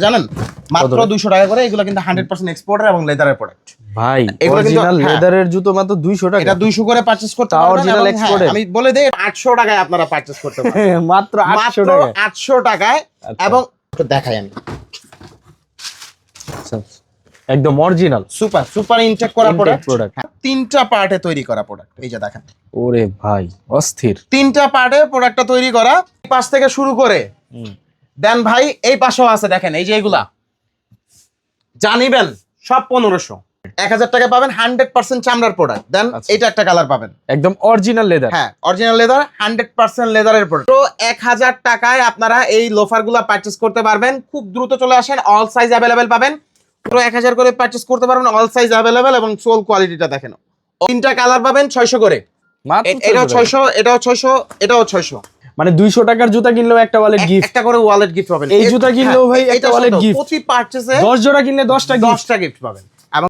জানেন মাত্র 200 টাকা করে। এগুলো কিন্তু 100% এক্সপোর্টার এবং লেদারের প্রোডাক্ট ভাই। এগুলো কিন্তু অরিজিনাল লেদারের জুতো মাত্র 200 টাকা। এটা 200 করে পারচেজ করতে পারবেন। অরিজিনাল এক্সপোর্টের আমি বলে দেই 800 টাকায় আপনারা পারচেজ করতে পারবেন। মাত্র 800 টাকা। 800 টাকায়। এবং একটু দেখাই আমি, একদম অরিজিনাল সুপার ইনটেক করা প্রোডাক্ট। তিনটা পার্টে তৈরি করা প্রোডাক্ট। এই যে দেখেন, ওরে ভাই অস্থির। তিনটা পার্টে প্রোডাক্টটা তৈরি করা। পাশ থেকে শুরু করে দেন ভাই এই পাশেও আছে দেখেন। এই যে এগুলা জানিবেন সব 1500। 1000 টাকা পাবেন 100% চামড়ার প্রোডাক্ট। দেন এটা একটা কালার পাবেন একদম অরিজিনাল লেদার। হ্যাঁ অরিজিনাল লেদার 100% লেদারের প্রোডাক্ট। তো 1000 টাকায় আপনারা এই লোফারগুলো পারচেজ করতে পারবেন। খুব দ্রুত চলে আসেন, অল সাইজ अवेलेबल পাবেন। পুরো 1000 করে পারচেজ করতে পারবেন, অল সাইজ अवेलेबल এবং সোল কোয়ালিটিটা দেখেন। তিনটা কালার পাবেন 600 করে। এটাও 600, এটাও 600, এটাও 600। মানে 200 টাকার জুতা কিনলেও একটা ওয়ালেট গিফট, একটা করে ওয়ালেট গিফট পাবেন। এই জুতা কিনলেও ভাই একটা ওয়ালেট গিফট। প্রতি পারচেজে 10 জোড়া কিনলে 10টা গিফট পাবেন। এবং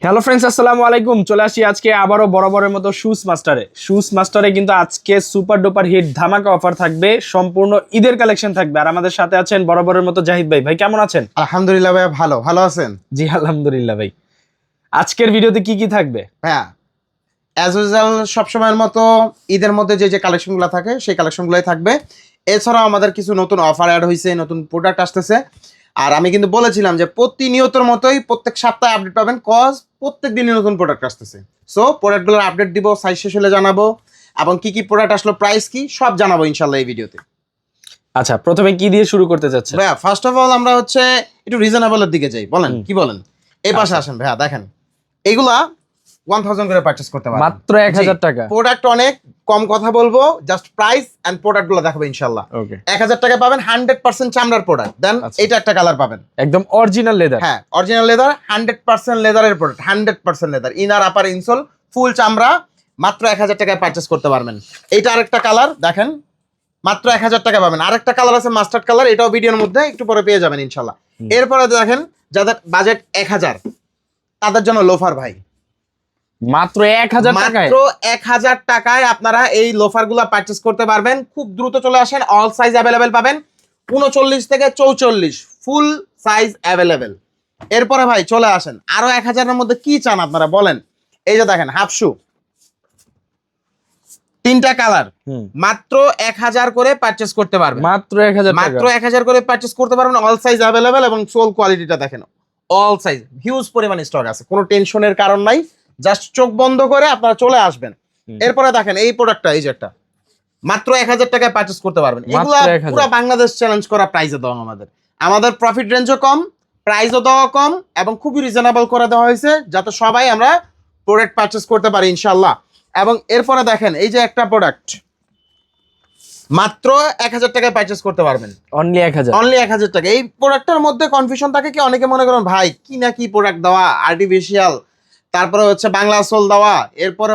হ্যালো ফ্রেন্ডস, আসসালামু আলাইকুম। চলে আসি আজকে আবারও বরাবরের মতো শুজ মাস্টারে কিন্তু আজকে সুপার ডুপার হিট ধামাকা অফার থাকবে। সম্পূর্ণ ঈদের কালেকশন থাকবে। আর আমাদের সাথে আছেন বরাবরের মতো জাহিদ ভাই। ভাই কেমন আছেন? আলহামদুলিল্লাহ ভাই, ভালো আছেন? জি আলহামদুলিল্লাহ ভাই। আজকের ভিডিওতে কি কি থাকবে? হ্যাঁ অ্যাজ ইউজুয়াল সবসময়ের মতো ঈদের মধ্যে যে কালেকশনগুলো থাকে সেই কালেকশনগুলোই থাকবে। এছাড়াও আমাদের কিছু নতুন অফার অ্যাড হয়েছে, নতুন প্রোডাক্ট আসতেছে। আর আমি কিন্তু বলেছিলাম যে প্রতিনিয়তর মতোই প্রত্যেক সপ্তাহে আপডেট পাবেন, কজ প্রত্যেক দিনই নতুন প্রোডাক্ট আসতেছে। সো প্রোডাক্টগুলোর আপডেট দিব, সাইজ শেষ হলে জানাবো, এবং কি প্রোডাক্ট আসলো, প্রাইস কি, সব জানাবো ইনশাল্লাহ এই ভিডিওতে। আচ্ছা, প্রথমে কি দিয়ে শুরু করতে চাচ্ছেন? ভাইয়া ফার্স্ট অফ অল আমরা একটু রিজনেবলের দিকে যাই। বলেন কি বলেন? এই পাশে আসেন ভাইয়া, দেখেন এগুলা 1000 করে পারচেজ করতে পারবেন মাত্র 1000 টাকা। প্রোডাক্ট অনেক কম কথা বলবো, জাস্ট প্রাইস এন্ড প্রোডাক্টগুলো দেখাবো ইনশাআল্লাহ। ওকে 1000 টাকা পাবেন 100% চামড়ার প্রোডাক্ট। দেন এটা একটা কালার পাবেন একদম অরিজিনাল লেদার। হ্যাঁ অরিজিনাল লেদার 100% লেদারের প্রোডাক্ট। 100% লেদার, ইনার আপার ইনসোল ফুল চামড়া। মাত্র 1000 টাকায় পারচেজ করতে পারবেন। এইটা আরেকটা কালার দেখেন, মাত্র 1000 টাকা পাবেন। আরেকটা কালার আছে মাস্টার্ড কালার, এটাও ভিডিওর মধ্যে একটু পরে পেয়ে যাবেন ইনশাআল্লাহ। এরপরে দেখেন যাদের বাজেট 1000 তাদের জন্য লোফার ভাই, মাত্র 1000 টাকায়। মাত্র 1000 টাকায় আপনারা এই লোফারগুলো পারচেজ করতে পারবেন। খুব দ্রুত চলে আসেন, অল সাইজ अवेलेबल পাবেন। 39 থেকে 44 ফুল সাইজ अवेलेबल। এরপরে ভাই চলে আসেন, আরো 1000 এর মধ্যে কি চান আপনারা বলেন? এই যে দেখেন হাফ শু, তিনটা কালার, মাত্র 1000 করে পারচেজ করতে পারবেন। মাত্র 1000 টাকা, মাত্র 1000 করে পারচেজ করতে পারবেন। অল সাইজ अवेलेबल এবং সোল কোয়ালিটিটা দেখেন, অল সাইজ হিউজ পরিমাণ স্টক আছে, কোনো টেনশনের কারণ নাই। জাস্ট চোখ বন্ধ করে আপনারা চলে আসবেন। এরপরে দেখেন এই প্রোডাক্টটা, এই যে একটা মাত্র 1000 টাকায় পারচেজ করতে পারবেন। এগুলা পুরো বাংলাদেশ চ্যালেঞ্জ করা প্রাইসে দেওয়া। আমাদের প্রফিট রেঞ্জও কম, প্রাইসও দেওয়া কম, এবং খুবই রিজনেবল করে দেওয়া হয়েছে যাতে সবাই আমরা প্রোডাক্ট পারচেজ করতে পারি ইনশাআল্লাহ। এবং এরপরে দেখেন এই যে একটা প্রোডাক্ট মাত্র 1000 টাকায় পারচেজ করতে পারবেন। অনলি 1000, অনলি 1000 টাকা। এই প্রোডাক্টটার মধ্যে কনফিউশন থাকে কি, অনেকে মনে করেন ভাই কি না কি প্রোডাক্ট দেওয়া, আর্টিফিশিয়াল, তারপরে বাংলা সোল দেওয়া, এরপরে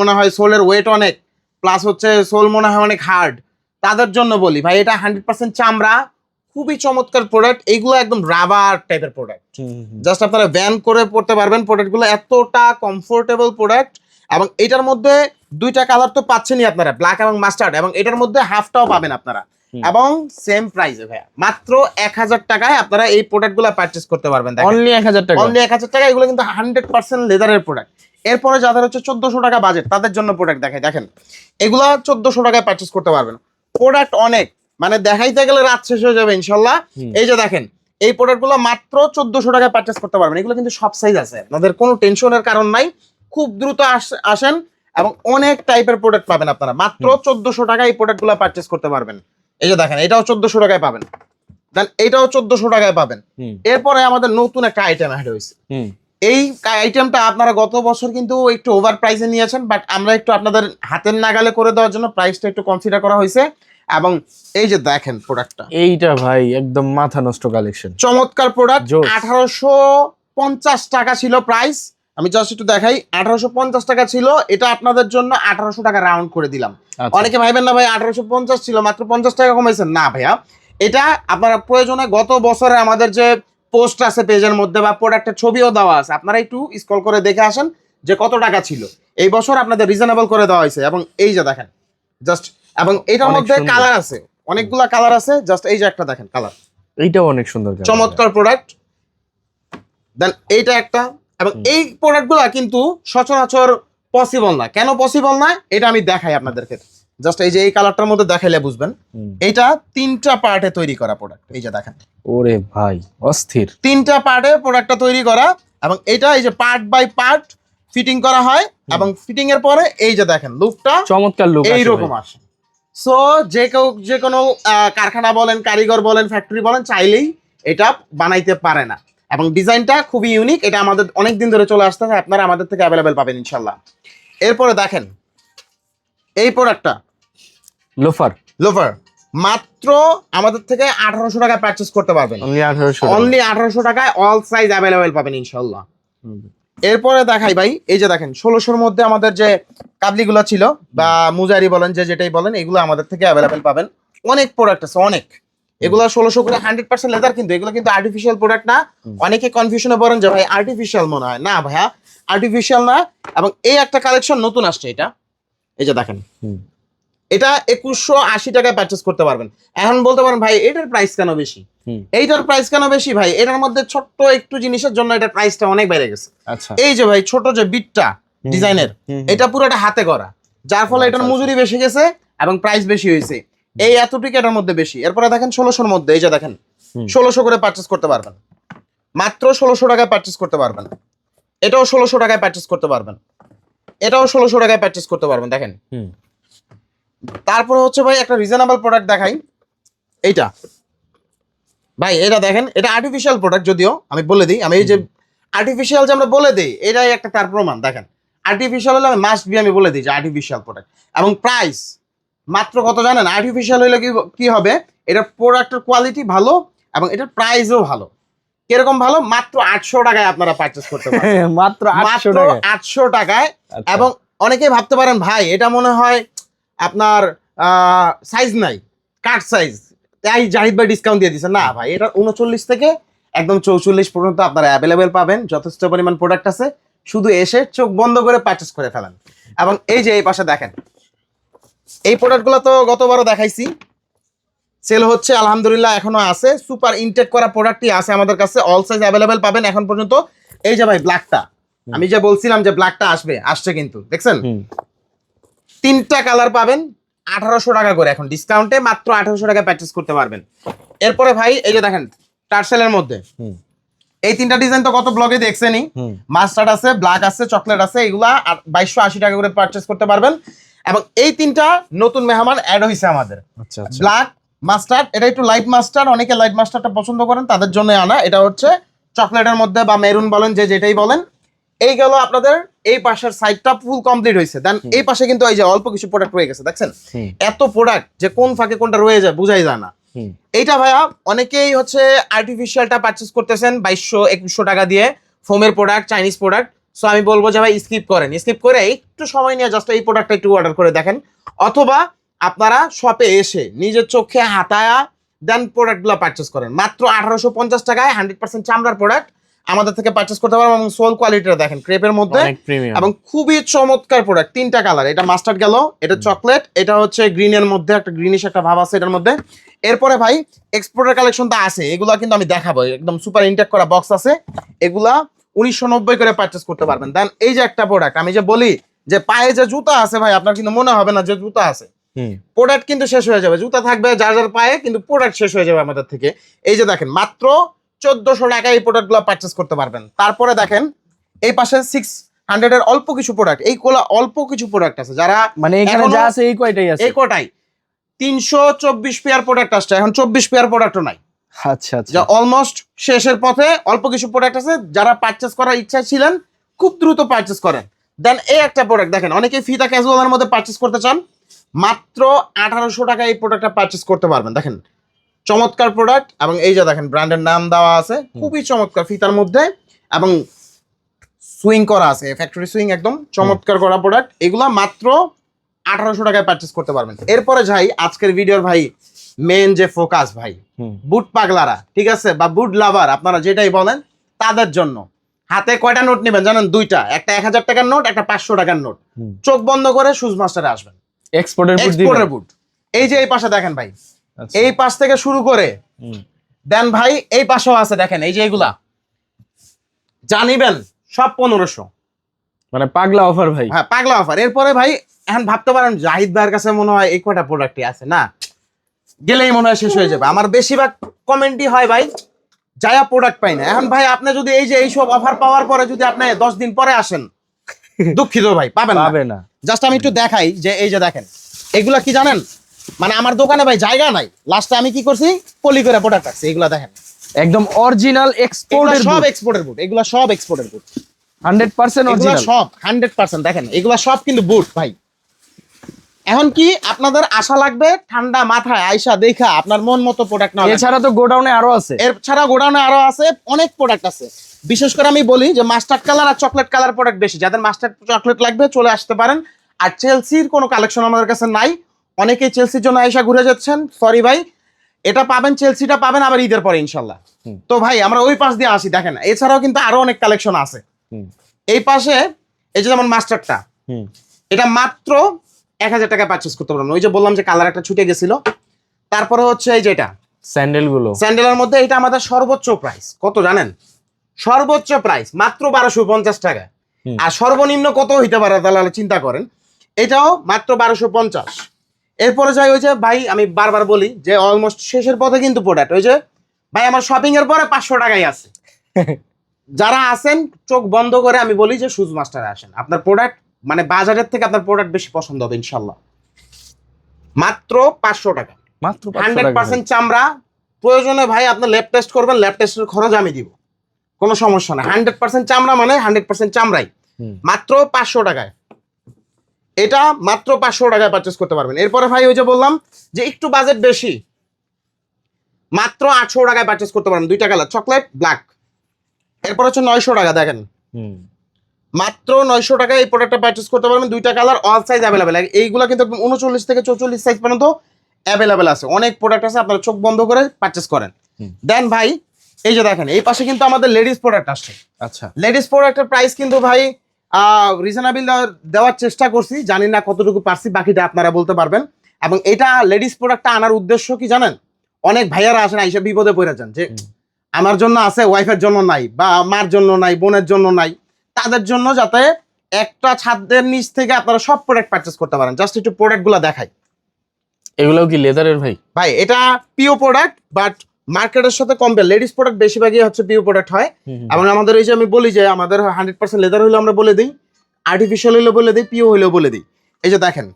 মনে হয় সোলের ওয়েট অনেক, প্লাস সোল মনে হয় অনেক হার্ড। তাদের জন্য বলি ভাই এটা 100% চামড়া, খুবই চমৎকার প্রোডাক্ট। এইগুলো একদম রাবার টাইপের প্রোডাক্ট, জাস্ট আপনারা ভ্যান করে পড়তে পারবেন। প্রোডাক্টগুলো এতটা কমফোর্টেবল প্রোডাক্ট। এবং এটার মধ্যে দুইটা কালার তো পাচ্ছেনই আপনারা, ব্ল্যাক এবং মাস্টার্ড, এবং এটার মধ্যে হাফটাও পাবেন আপনারা, এবং সেম প্রাইসে ভাইয়া মাত্র 1000 টাকায় আপনারা এই প্রোডাক্টগুলো পারচেজ করতে পারবেন। অনলি 1000 টাকা, অনলি 1000 টাকা। এগুলো কিন্তু 100% লেদারের প্রোডাক্ট। এরপরে যাদের 1400 টাকা বাজেট তাদের জন্য প্রোডাক্ট দেখাই, দেখেন এগুলা 1400 টাকায় পারচেজ করতে পারবেন। প্রোডাক্ট অনেক, মানে দেখাইতে গেলে রাত শেষ হয়ে যাবে ইনশাল্লাহ। এই যে দেখেন এই প্রোডাক্টগুলো মাত্র 1400 টাকায় পারচেজ করতে পারবেন। এগুলো কিন্তু সব সাইজ আছে, আপনাদের কোনো টেনশনের কারণ নাই। খুব দ্রুত আসেন, এবং অনেক টাইপের প্রোডাক্ট পাবেন আপনারা। মাত্র 1400 টাকায় এই প্রোডাক্টগুলো পারচেজ করতে পারবেন। এই যে দেখেন এটাও 1400 টাকায় পাবেন, দেন এটাও 1400 টাকায় পাবেন। এরপরে আমাদের নতুন একটা আইটেম অ্যাড হয়েছে। এই আইটেমটা আপনারা গত বছর কিন্তু একটু ওভার প্রাইসে নিয়েছেন, বাট আমরা একটু আপনাদের হাতের নাগালে করে দেওয়ার জন্য প্রাইসটা একটু কনসিডার করা হয়েছে। এবং এই যে দেখেন প্রোডাক্টটা, এইটা ভাই একদম মাথা নষ্ট কালেকশন, চমৎকার প্রোডাক্ট। 1850 টাকা ছিল প্রাইস। আমি জাস্ট একটু দেখাই, 1850 টাকা ছিল। এটা আপনাদের জন্য 1800 টাকা রাউন্ড করে দিলাম। অনেকে ভাইবেন না ভাই 1850 ছিল, মাত্র 50 টাকা কমাইছেন। না ভাইয়া, এটা আপনারা প্রয়োজনে গত বছরে আমাদের যে পোস্ট আছে পেজের মধ্যে, বা প্রোডাক্টের ছবিও দেওয়া আছে, আপনারা একটু স্ক্রল করে দেখে আসেন যে কত টাকা ছিল। এই বছর আপনাদের রিজনেবল করে দেওয়া হয়েছে। এবং এই যে দেখেন জাস্ট, এবং এটার মধ্যে কালার আছে, অনেকগুলা কালার আছে। জাস্ট এই যে একটা দেখেন কালার, এইটাও অনেক সুন্দর colour। চমৎকার প্রোডাক্ট। দেন এইটা একটা, এবং এই প্রোডাক্টগুলো কিন্তু সচরাচর পসিবল না। কেন পসিবল না এটা আমি দেখাই আপনাদেরকে। জাস্ট এই যে এই কালারটার মধ্যে দেখাইলে বুঝবেন। এইটা 3টা পার্টে তৈরি করা প্রোডাক্ট, এই যে দেখেন। ওরে ভাই অস্থির। 3টা পার্টে প্রোডাক্টটা তৈরি করা, এবং এটা এই যে পার্ট বাই পার্ট ফিটিং করা হয়, এবং ফিটিং এর পরে এই যে দেখেন লুকটা চমৎকার লুক এইরকম আসে। সো যে কোনো কারখানা বলেন, কারিগর বলেন, ফ্যাক্টরি বলেন, চাইলেই এটা বানাইতে পারে না। এবং ডিজাইনটা খুবই ইউনিক, এটা আমাদের অনেক দিন ধরে চলে আসতেছে, আপনারা আমাদের থেকে অ্যাভেলেবেল পাবেন ইনশাল্লাহ। এরপরে দেখেন এই প্রোডাক্টটা লোফার, মাত্র আমাদের থেকে 1800 টাকায় পারচেজ করতে পারবেন। অনলি 1800 টাকায় অল সাইজ অ্যাভেলেবেল পাবেন ইনশাল্লাহ। এরপরে দেখাই ভাই, এই যে দেখেন 1600-র মধ্যে আমাদের যে কাবলিগুলো ছিল বা মুজারি বলেন, যেটাই বলেন, এগুলো আমাদের থেকে অ্যাভেলেবেল পাবেন। অনেক প্রোডাক্ট আছে, অনেক। এগুলো 1600 করে 100% লেদার, কিন্তু এগুলো কিন্তু আর্টিফিশিয়াল প্রোডাক্ট না। অনেকে কনফিউশনে পড়েন যে ভাই আর্টিফিশিয়াল মনে হয়, না ভাইয়া আর্টিফিশিয়াল না। এবং এই একটা কালেকশন নতুন আসছে, এটা এই যে দেখেন, এটা 2180 টাকায় পারচেজ করতে পারবেন। এখন বলতে পারেন ভাই এটার প্রাইস কেন বেশি, এইটার প্রাইস কেন বেশি? ভাই এটার মধ্যে ছোট্ট একটু জিনিসের জন্য এটার প্রাইসটা অনেক বেড়ে গেছে। এই যে ভাই ছোট যে বিটটা ডিজাইনের, এটা পুরোটা হাতে করা, যার ফলে এটার মজুরি বেশি গেছে এবং প্রাইস বেশি হয়েছে। এই এতটুকু এটার মধ্যে বেশি। এরপরে দেখেন 1600-র মধ্যে, এই যে দেখেন 1600 করে পারচেজ করতে পারবেন, মাত্র 1600 টাকায় পারচেজ করতে পারবেন। এটাও 1600 টাকায় পারচেজ করতে পারবেন, এটাও 1600 টাকায় পারচেজ করতে পারবেন। দেখেন তারপরে হচ্ছে ভাই একটা রিজনেবল প্রোডাক্ট দেখাই। এইটা ভাই, এটা দেখেন, এটা আর্টিফিশিয়াল প্রোডাক্ট, যদিও আমি বলে দিই, আমি এই যে আর্টিফিশিয়াল যে আমরা বলে দিই, এটাই একটা তার প্রমাণ। দেখেন আর্টিফিশিয়াল হলে মাস্ট বি, আমি বলে দিই যে আর্টিফিশিয়াল প্রোডাক্ট। এবং প্রাইস মাত্র কত জানেন? আর্টিফিশিয়াল হলে কি হবে, এটা প্রোডাক্টের কোয়ালিটি ভালো এবং এটার প্রাইসও ভালো। কিরকম ভালো? মাত্র 800 টাকায় আপনারা পারচেজ করতে পারবেন, মাত্র 800 টাকায়। এবং অনেকেই ভাবতে পারেন ভাই এটা মনে হয় আপনার সাইজ নাই, কাট সাইজ, তাই জাহিদ ভাই ডিসকাউন্ট দিয়ে দিচ্ছে। না ভাই, এটা 39 থেকে একদম 44 পর্যন্ত আপনারা অ্যাভেলেবেল পাবেন। যথেষ্ট পরিমাণ প্রোডাক্ট আছে, শুধু এসে চোখ বন্ধ করে পারচেজ করে ফেলেন। এবং এই যে এই পাশে দেখেন, এই প্রোডাক্টগুলো তো গতবারও দেখাইছি, সেল হচ্ছে আলহামদুলিল্লাহ, এখনো আছে। সুপার ইনটেক করা প্রোডাক্টই আছে আমাদের কাছে, অল সাইজ অ্যাভেলেবেল পাবেন এখন পর্যন্ত। এই যে ভাই ব্ল্যাকটা, আমি যে বলছিলাম যে ব্ল্যাকটা আসছে কিন্তু দেখছেন, 3টা কালার পাবেন 1800 টাকা করে, এখন ডিসকাউন্টে মাত্র 1800 টাকা পারচেজ করতে পারবেন। এরপরে ভাই এই যে দেখেন টার্সেলের মধ্যে এই 3টা ডিজাইন তো কত ব্লগে দেখছেনই, মাস্টার্ড আছে, ব্ল্যাক আছে, চকলেট আছে, এগুলা 2280 টাকা করে পারচেজ করতে পারবেন। এবং এই 3টা নতুন মেহমান অ্যাড হয়েছে আমাদের, ব্ল্যাক, মাস্টার্ড। এটা একটু লাইট মাস্টার্ড, অনেকে লাইট মাস্টার্ডটা পছন্দ করেন, তাদের জন্য আনা। এটা হচ্ছে চকলেটের মধ্যে বা মেরুন বলেন, যেটাই বলেন। এই গেল আপনাদের এই পাশের সাইডটা ফুল কমপ্লিট হয়েছে। দেন এই পাশে কিন্তু এই যে অল্প কিছু প্রোডাক্ট রয়ে গেছে, দেখছেন এত প্রোডাক্ট যে কোন ফাঁকে কোনটা রয়ে যায় বুঝাই যায় না। এইটা ভাইয়া অনেকেই হচ্ছে আর্টিফিশিয়ালটা পারচেজ করতেছেন 2200-2100 টাকা দিয়ে, ফোমের প্রোডাক্ট, চাইনিজ প্রোডাক্ট। সো আমি বলবো যে ভাই স্কিপ করেন, স্কিপ করে একটু সময় নিয়ে জাস্ট এই প্রোডাক্টটা একটু অর্ডার করে দেখেন, অথবা আপনারা শপে এসে নিজের চোখে হাতায়া দেন প্রোডাক্টগুলো পারচেজ করেন। মাত্র 1850 টাকায় 100% চামড়ার প্রোডাক্ট আমাদের থেকে পারচেজ করতে পারবেন। এবং সোল কোয়ালিটিটা দেখেন ক্রেপের মধ্যে, এবং খুবই চমৎকার প্রোডাক্ট। 3টা কালার, এটা মাস্টার্ড গেল, এটা চকলেট, এটা হচ্ছে গ্রিনের মধ্যে একটা গ্রিনিশ একটা ভাব আছে এটার মধ্যে। এরপরে ভাই এক্সপোর্টের কালেকশন তো আছে, এগুলা কিন্তু আমি দেখাবো, একদম সুপার ইনটেক করা বক্স আছে, এগুলা 1990 করে পারচেজ করতে পারবেন। দেন এই যে একটা প্রোডাক্ট, আমি যে বলি যে পায়ে যে জুতা আছে ভাই, আপনার কিন্তু মনে হবে না যে জুতা আছে, প্রোডাক্ট কিন্তু শেষ হয়ে যাবে। জুতা থাকবে যার যার পায়ে, কিন্তু প্রোডাক্ট শেষ হয়ে যাবে আমাদের থেকে। এই যে দেখেন মাত্র 1400 টাকায় এই প্রোডাক্টগুলো পারচেজ করতে পারবেন। তারপরে দেখেন এই পাশে 600 এর অল্প কিছু প্রোডাক্ট, এইগুলো অল্প কিছু প্রোডাক্ট আছে, যারা মানে এখানে যা আছে এই কয়টাই আছে, এই কয়টাই 324 পেয়ার প্রোডাক্ট আসছে, এখন 24 পেয়ার প্রোডাক্টও নাই। আচ্ছা আচ্ছা, যা অলমোস্ট শেষের পথে, অল্প কিছু প্রোডাক্ট আছে, যারা পারচেজ করার ইচ্ছা ছিলেন খুব দ্রুত পারচেজ করেন। দেন এই একটা প্রোডাক্ট দেখেন, অনেকে ফিতা ক্যাজুয়ালের মধ্যে পারচেজ করতে চান, মাত্র 1800 টাকায় এই প্রোডাক্টটা পারচেজ করতে পারবেন। দেখেন চমৎকার প্রোডাক্ট, এবং এই যে দেখেন ব্র্যান্ডের নাম দেওয়া আছে, খুবই চমৎকার ফিতার মধ্যে, এবং সুইং করা আছে, ফ্যাক্টরি সুইং, একদম চমৎকার করা প্রোডাক্ট। এগুলা মাত্র 1800 টাকায় পারচেজ করতে পারবেন। এরপরে যাই আজকের ভিডিওর ভাই মেন যে ফোকাস ভাই, বুট পাগলারা, ঠিক আছে, বা বুট লাভার আপনারা যেটাই বলেন, তাদের জন্য হাতে কয়টা নোট নেবেন জানেন? 2টা, একটা 1000 টাকার নোট, একটা 500 টাকার নোট। চোখ বন্ধ করে শুজ মাস্টারে আসবেন, এক্সপোর্টের বুট। এই যে এই পাশে দেখেন ভাই, এই পাশ থেকে শুরু করে দেন ভাই এই পাশেও আছে দেখেন, এই যে এগুলা জানিবেন সব 1500। মানে পাগলা অফার ভাই। হ্যাঁ পাগলা অফার। এরপরে ভাই এখন ভাবতে পারেন জাহিদ ভাইয়ের কাছে মনে হয় এই কয়টা প্রোডাক্টই আছে, না গেলেই মনে হয় শেষ হয়ে যাবে। আমার বেশিরভাগ কমেন্টই হয় ভাই যায়া প্রোডাক্ট পাই না। এখন ভাই আপনি যদি এই যে এইসব অফার পাওয়ার পরে যদি আপনি 10 দিন পরে আসেন, দুঃখিত ভাই পাবেন পাবে না। জাস্ট আমি একটু দেখাই যে এই যে দেখেন এগুলা কি জানেন, মানে আমার দোকানে ভাই জায়গা নাই, লাস্টে আমি কি করছি পলি করে প্রোডাক্ট রাখছি। এগুলা দেখেন একদম অরিজিনাল এগুলা এক্সপোর্টের সব বুট, এক্সপোর্টের বুট, এগুলা সব এক্সপোর্টের বুট, 100% এগুলা অরিজিনাল। সব 100% দেখেন এগুলা সব কিন্তু বুট ভাই। এখন কি আপনাদের আশা লাগবে ঠান্ডা মাথায় আইসা দেখা আপনার মন মতো প্রোডাক্ট না, এছাড়া তো গোডাউনে আরো আছে। এর ছাড়া গোডাউনে আরো আছে অনেক প্রোডাক্ট আছে। বিশেষ করে আমি বলি যে মাস্টার্ড কালার আর চকলেট কালার প্রোডাক্ট বেশি, যাদের মাস্টার্ড চকলেট লাগবে চলে আসতে পারেন। আর চেলসির কোনো কালেকশন আমাদের কাছে নাই, অনেকেই চেলসির জন্য আইসা ঘুরে যাচ্ছেন, সরি ভাই, এটা পাবেন, চেলসিটা পাবেন আবার ঈদের পরে ইনশাল্লাহ। তো ভাই আমরা ওই পাশ দিয়ে আসি, দেখেন এছাড়াও কিন্তু আরো অনেক কালেকশন আছে। এই পাশে এই যে যেমন মাস্টার্ডটা, এটা মাত্র 1000 টাকায় পারচেস করতে পারবেন। ওই যে বললাম যে কালার একটা ছুটে গেছিল। তারপরে হচ্ছে এই যেটা স্যান্ডেল গুলো, স্যান্ডেলের মধ্যে এটা আমাদের সর্বোচ্চ প্রাইস কত জানেন? সর্বোচ্চ প্রাইস মাত্র 1250 টাকা। আর সর্বনিম্ন কত হইতে পারে তাহলে চিন্তা করেন, এটাও মাত্র 1250। এরপরে যাই ওই যে ভাই আমি বারবার বলি যে অলমোস্ট শেষের পথে কিন্তু প্রোডাক্ট, ওই যে ভাই আমার শপিং এর পরে 500 টাকাই আছে। যারা আছেন চোখ বন্ধ করে আমি বলি যে শুজ মাস্টারে আসেন, আপনার প্রোডাক্ট মানে বাজারের থেকে আপনার প্রোডাক্ট বেশি পছন্দ হবে ইনশাল্লাহ। মাত্র 500 টাকা, মাত্র 500 টাকা। 100% চামড়া। প্রয়োজনে ভাই আপনার ল্যাব টেস্ট করবেন, ল্যাব টেস্টের খরচ আমি দিব, কোনো সমস্যা না। 100% চামড়া মানে 100% চামড়াই, মাত্র 500 টাকায়। এটা মাত্র 500 টাকায় পারচেস করতে পারবেন। এরপরে ভাই ওই যে বললাম যে একটু বাজেট বেশি, মাত্র 800 টাকায় পারচেস করতে পারবেন, দুইটা কালার চকলেট ব্ল্যাক। এরপর হচ্ছে 900 টাকা, দেখেন মাত্র 900 টাকায় এই প্রোডাক্টটা পারচেস করতে পারবেন, দুইটা কালার অল সাইজ অ্যাভেলেবেল। এইগুলা কিন্তু 39 থেকে 44 সাইজ পর্যন্ত অ্যাভেলেবেল আছে, অনেক প্রোডাক্ট আছে, আপনারা চোখ বন্ধ করে পারচেস করেন। দেন ভাই এই যে দেখেন এই পাশে কিন্তু আমাদের লেডিস প্রোডাক্ট আসছে। আচ্ছা, লেডিস প্রোডাক্টের প্রাইস কিন্তু ভাই রিজনেবল দেওয়ার চেষ্টা করছি, জানি না কতটুকু পারছি, বাকিটা আপনারা বলতে পারবেন। এবং এটা লেডিস প্রোডাক্টটা আনার উদ্দেশ্য কি জানেন? অনেক ভাইয়ারা আসেন আইসা বিপদে পড়ে যান যে আমার জন্য আছে, ওয়াইফের জন্য নাই, বা মার জন্য নাই, বোনের জন্য নাই, তাদের জন্য যাতে একটা ছাদের নিচ থেকে আপনারা সব প্রোডাক্ট পারচেস করতে পারেন। জাস্ট একটু প্রোডাক্টগুলো দেখাই। এগুলোও কি লেদারের ভাই? ভাই এটা পিও প্রোডাক্ট, বাট মার্কেটের সাথে কম্পেয়ার লেডিস প্রোডাক্ট বেশিরভাগই হচ্ছে পিও প্রোডাক্ট হয়। এবং আমাদের এই যে আমি বলি যে আমাদের 100% লেদার হইলে আমরা বলে দিই, আর্টিফিশিয়াল হইলে বলে দিই, পিও হইলেও বলে দিই। এই যে দেখেন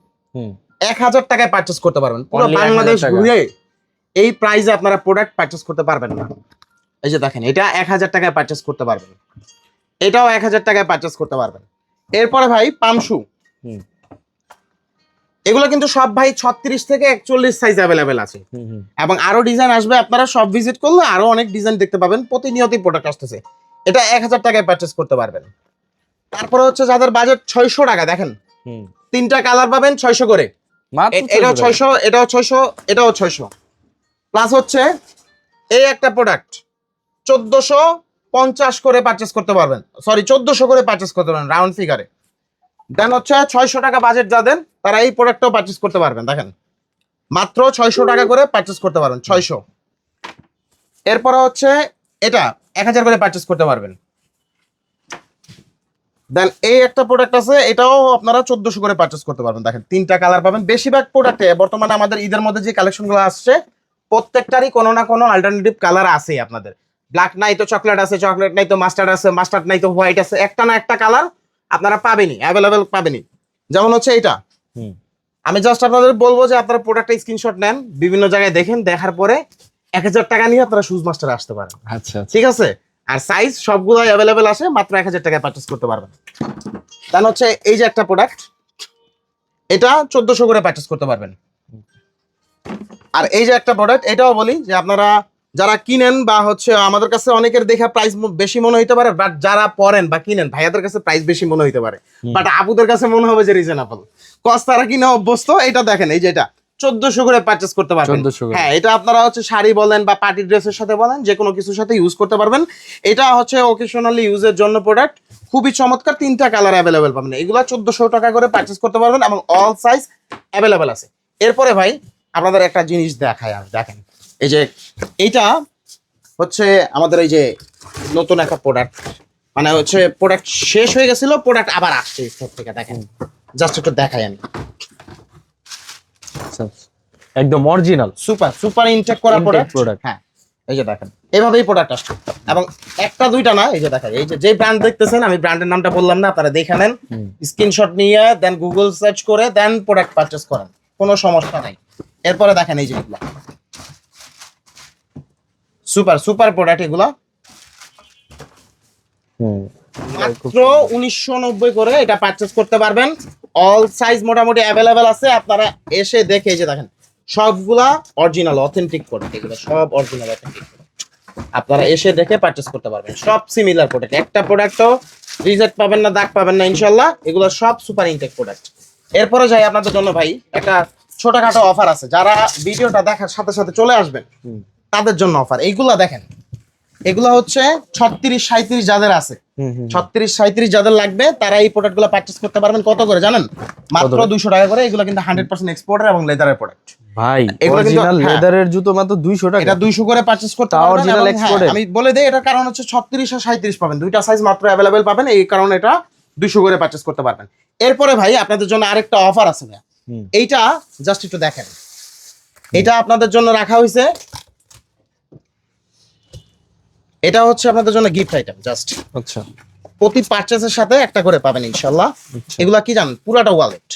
1000 টাকায় পারচেস করতে পারবেন, পুরো Only 1000 বাংলাদেশ টাকা। ঘুরে এই প্রাইসে আপনারা প্রোডাক্ট পারচেস করতে পারবেন না। এই যে দেখেন এটা 1000 টাকায় পারচেস করতে পারবেন, এটাও 1000 টাকায় পারচেস করতে পারবেন। এরপরে ভাই পামশু, এগুলো কিন্তু সব ভাই 36 থেকে 41 সাইজ অ্যাভেলেবেল আছে, এবং আরো ডিজাইন আসবে, আপনারা সব ভিজিট করলে আরো অনেক ডিজাইন দেখতে পাবেন, প্রতিনিয়তই প্রোডাক্ট আসতেছে। এটা 1000 টাকায় পারচেস করতে পারবেন। তারপরে হচ্ছে যাদের বাজেট 600 টাকা, দেখেন তিনটা কালার পাবেন 600 করে, এটাও 600, এটাও 600, এটাও 600, প্লাস হচ্ছে এই একটা প্রোডাক্ট 1450 করে পারচেস করতে পারবেন, সরি 1400 করে পারচেস করতে পারবেন রাউন্ড ফিগারে। দেন হচ্ছে 600 টাকা বাজেট যাদের, তারা এই প্রোডাক্টটাও পারচেস করতে পারবেন, দেখেন মাত্র 600 টাকা করে পারচেস করতে পারবেন, 600। এরপরে হচ্ছে এটা 1000 করে পারচেস করতে পারবেন। দেন এই একটা প্রোডাক্ট আছে, এটাও আপনারা 1400 করে পারচেস করতে পারবেন, দেখেন তিনটা কালার পাবেন। বেশিরভাগ প্রোডাক্টে বর্তমানে আমাদের ঈদের মধ্যে যে কালেকশনগুলো আসছে প্রত্যেকটারই কোনো না কোনো অল্টারনেটিভ কালার আছে আপনাদের। ব্ল্যাক নাই তো চকলেট আছে, চকলেট নাই তো মাস্টার্ড আছে, মাস্টার্ড নাই তো হোয়াইট আছে, একটা না একটা কালার আপনারা পাবেনই, অ্যাভেলেবেল পাবেনই। যেমন হচ্ছে এটা, আমি জাস্ট আপনাদের বলবো যে আপনারা প্রোডাক্টটা স্ক্রিনশট নেন, বিভিন্ন জায়গায় দেখেন, দেখার পরে 1000 টাকা নিয়ে আপনারা শুজ মাস্টারে আসতে পারেন। আচ্ছা, ঠিক আছে, আর সাইজ সবগুলো অ্যাভেলেবেল আছে, মাত্র 1000 টাকায় পারচেস করতে পারবেন। দেন হচ্ছে এই যে একটা প্রোডাক্ট, এটা 1400 করে পারচেস করতে পারবেন। আর এই যে একটা প্রোডাক্ট, এটাও বলি যে আপনারা যারা কিনেন বা হচ্ছে আমাদের কাছে অনেকের দেখা প্রাইস বেশি মনে হইতে পারে, বাট যারা পরেন বা কিনেন ভাইয়াদের কাছে প্রাইস বেশি মনে হইতে পারে, বাট আপুদের কাছে মনে হবে যে রিজনেবল কস্ট, তারা কিনে অভ্যস্ত। এটা দেখেন এই যে এটা 1400 করে পারচেস করতে পারবেন। 1400 করে। হ্যাঁ, এটা আপনারা হচ্ছে শাড়ি বলেন বা পার্টি ড্রেসের সাথে বলেন, যে কোনো কিছুর সাথে ইউজ করতে পারবেন। এটা হচ্ছে অকেশনালি ইউজের জন্য প্রোডাক্ট, খুবই চমৎকার, তিনটা কালার অ্যাভেলেবেল পাবেন। এগুলো 1400 টাকা করে পারচেস করতে পারবেন এবং অল সাইজ অ্যাভেলেবেল আছে। এরপরে ভাই আপনাদের একটা জিনিস দেখায়, আর দেখেন এই যে এইটা হচ্ছে আমাদের এই যে নতুন একটা প্রোডাক্ট, মানে হচ্ছে প্রোডাক্ট শেষ হয়ে গেছিল, প্রোডাক্ট আবার আসছে স্টোর থেকে। দেখেন জাস্ট একটু দেখাই আমি। একদম অরিজিনাল সুপার সুপার ইনটেক করা Intake প্রোডাক্ট। product। হ্যাঁ এই যে দেখেন এইভাবেই প্রোডাক্ট আসছে, এবং একটা দুইটা না, এই যে দেখেন এই যে ব্র্যান্ড দেখতেছেন, আমি ব্র্যান্ডের নামটা বললাম না, আপনারা দেখে নেন, স্ক্রিনশট নিয়ে দেন গুগল সার্চ করে দেন প্রোডাক্ট পারচেজ করেন, কোনো সমস্যা নাই। এরপরে দেখেন এই যে এগুলা সুপার সুপার প্রোডাক্ট, এগুলা মাত্র 1990 করে এটা পারচেজ করতে পারবেন। অল সাইজ মোটামুটি অ্যাভেলেবেল আছে, আপনারা এসে দেখে এই যে দেখেন সবগুলা অরিজিনাল অথেন্টিক প্রোডাক্ট, এগুলো সব অরিজিনাল অথেন্টিক প্রোডাক্ট, আপনারা এসে দেখে পারচেজ করতে পারবেন। সব সিমিলার প্রোডাক্ট, একটা প্রোডাক্টও রিজেক্ট পাবেন না, দাগ পাবেন না ইনশাল্লাহ, এগুলো সব সুপার ইনটেক প্রোডাক্ট। এরপরে যাই আপনাদের জন্য ভাই একটা ছোটখাটো অফার আছে, যারা ভিডিওটা দেখার সাথে সাথে চলে আসবেন তাদের জন্য অফার। এইগুলা দেখেন, এগুলা হচ্ছে 36-37 যাদের আছে, 36-37 যাদের লাগবে তারা এই প্রোডাক্ট গুলো পারচেজ করতে পারবেন। কত করে জানেন? মাত্র 200 টাকা করে। এগুলো কিন্তু 100% এক্সপোর্টার এবং লেদারের প্রোডাক্ট ভাই, এগুলো কিন্তু- অরিজিনাল হ্যাঁ। লেদারের জুতো মাত্র 200 টাকা। এটা 200 করে পারচেজ করতে তা পারবেন। original এবং হ্যাঁ, exported? আমি বলে দেই এটার কারণ হচ্ছে 36 আর 37 পাবেন, দুইটা সাইজ মাত্র অ্যাভেলেবেল পাবেন, এই কারণে এটা 200 করে পারচেজ করতে পারবেন। এরপরে ভাই আপনাদের জন্য আরেকটা অফার আছে ভাই, এইটা জাস্ট একটু দেখেন, এটা আপনাদের জন্য রাখা হয়েছে, এটা হচ্ছে আপনাদের জন্য গিফট আইটেম। জাস্ট আচ্ছা, প্রতি পারচেজের সাথে একটা করে পাবেন ইনশাল্লাহ। এগুলা কি জানেন? পুরাটা ওয়ালেট,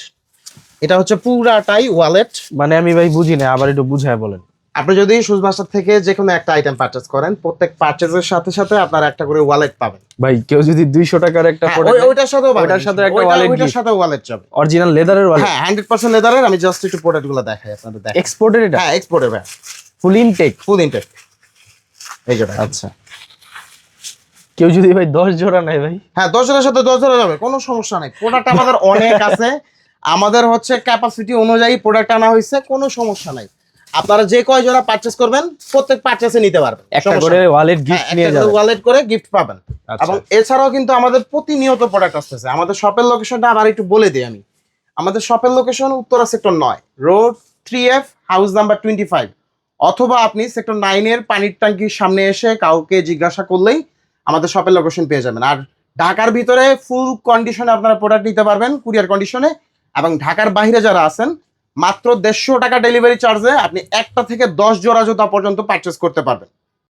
এটা হচ্ছে পুরাটাই ওয়ালেট। মানে আমি ভাই বুঝি না, আবার একটু বুঝায় বলেন। আপনি যদি শুজ মাস্টার থেকে যে কোনো একটা আইটেম পারচেজ করেন, প্রত্যেক পারচেজের সাথে সাথে আপনার একটা করে ওয়ালেট পাবেন। ভাই কেউ যদি 200 টাকার একটা হ্যাঁ, প্রোডাক্ট, ওইটার সাথেও পাবেন, ওইটার সাথে একটা wallet ওইটার gift। সাথে ওয়ালেট যাবে। অরিজিনাল লেদারের ওয়ালেট, হ্যাঁ 100% লেদারের। আমি জাস্ট একটু প্রোডাক্টগুলো দেখাই আপনাদের, দেখেন। এক্সপোর্টেড এটা, হ্যাঁ এক্সপোর্টের ভাই, ফুল ইনটেক। ফুল ইনটেক। এই যে দেখেন। আচ্ছা, কেউ যদি ভাই 10 জোড়া নেয় ভাই? হ্যাঁ 10 জনের সাথে 10 জোড়া যাবে, কোনো সমস্যা নাই। প্রোডাক্ট আমাদের অনেক আছে, আমাদের হচ্ছে ক্যাপাসিটি অনুযায়ী প্রোডাক্ট আনা হয়েছে, কোনো সমস্যা নাই। আপনারা যে কয় জোড়া পারচেজ করবেন প্রত্যেক পারচেজে নিতে পারবেন, একটা করে ওয়ালেট গিফট নিয়ে যাবেন। ওয়ালেট করে গিফট পাবেন। আচ্ছা। এবং এছাড়াও কিন্তু আমাদের প্রতিনিয়ত প্রোডাক্ট আসতেছে। আমাদের শপের লোকেশনটা আবার একটু বলে দিই আমি। আমাদের শপের location Uttara sector 9, road 3F, house number 25, অথবা আপনি সেক্টর 9 এর পানির ট্যাঙ্কির সামনে এসে কাউকে জিজ্ঞাসা করলেই আমাদের শপের লোকেশন পেয়ে যাবেন। আর ঢাকার ভিতরে ফুল কন্ডিশনে আপনারা প্রোডাক্ট নিতে পারবেন, কুরিয়ার কন্ডিশনে। এবং ঢাকার বাইরে যারা আছেন, মাত্র 150 টাকা ডেলিভারি চার্জে আপনি 1টা থেকে 10 জোড়া জুতা পর্যন্ত পারচেজ করতে পারবেন।